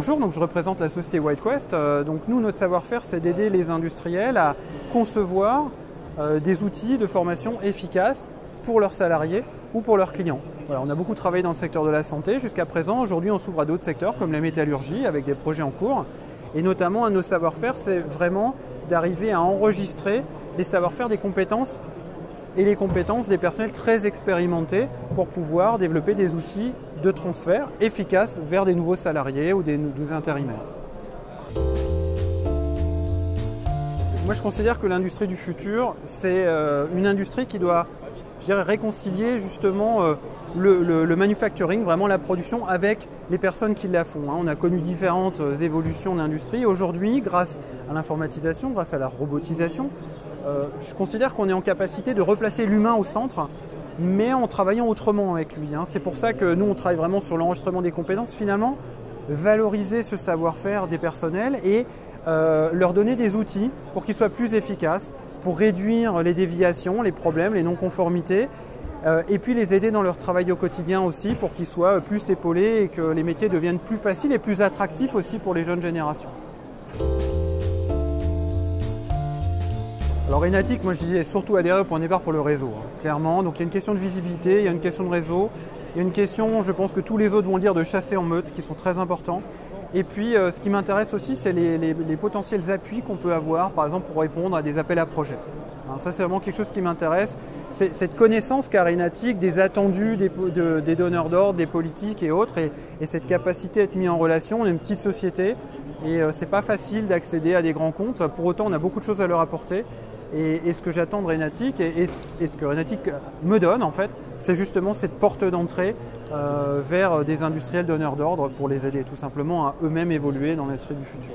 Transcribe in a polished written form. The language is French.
Bonjour, donc je représente la société WhiteQuest. Donc nous, notre savoir-faire, c'est d'aider les industriels à concevoir des outils de formation efficaces pour leurs salariés ou pour leurs clients. Voilà, on a beaucoup travaillé dans le secteur de la santé jusqu'à présent. Aujourd'hui, on s'ouvre à d'autres secteurs comme la métallurgie avec des projets en cours. Et notamment, un de nos savoir-faire, c'est vraiment d'arriver à enregistrer les savoir-faire, des compétences et les compétences des personnels très expérimentés pour pouvoir développer des outils de transfert efficaces vers des nouveaux salariés ou des intérimaires. Moi, je considère que l'industrie du futur, c'est une industrie qui doit, je dirais, réconcilier justement le manufacturing, vraiment la production, avec les personnes qui la font. On a connu différentes évolutions de l'industrie. Aujourd'hui, grâce à l'informatisation, grâce à la robotisation, je considère qu'on est en capacité de replacer l'humain au centre, mais en travaillant autrement avec lui. C'est pour ça que nous, on travaille vraiment sur l'enregistrement des compétences, finalement, valoriser ce savoir-faire des personnels et leur donner des outils pour qu'ils soient plus efficaces, pour réduire les déviations, les problèmes, les non-conformités, et puis les aider dans leur travail au quotidien aussi pour qu'ils soient plus épaulés et que les métiers deviennent plus faciles et plus attractifs aussi pour les jeunes générations. Alors Enatic, moi je disais surtout adhérer au point de départ pour le réseau, clairement. Donc il y a une question de visibilité, il y a une question de réseau, il y a une question, je pense que tous les autres vont le dire, de chasser en meute, qui sont très importants. Et puis ce qui m'intéresse aussi, c'est les potentiels appuis qu'on peut avoir, par exemple pour répondre à des appels à projets. Ça c'est vraiment quelque chose qui m'intéresse, c'est cette connaissance qu'a Enatic des attendus des donneurs d'ordre, des politiques et autres, et cette capacité à être mis en relation. On est une petite société et c'est pas facile d'accéder à des grands comptes, pour autant on a beaucoup de choses à leur apporter. Et ce que j'attends de Enatic et ce que Enatic me donne en fait, c'est justement cette porte d'entrée vers des industriels donneurs d'ordre pour les aider tout simplement à eux-mêmes évoluer dans l'industrie du futur.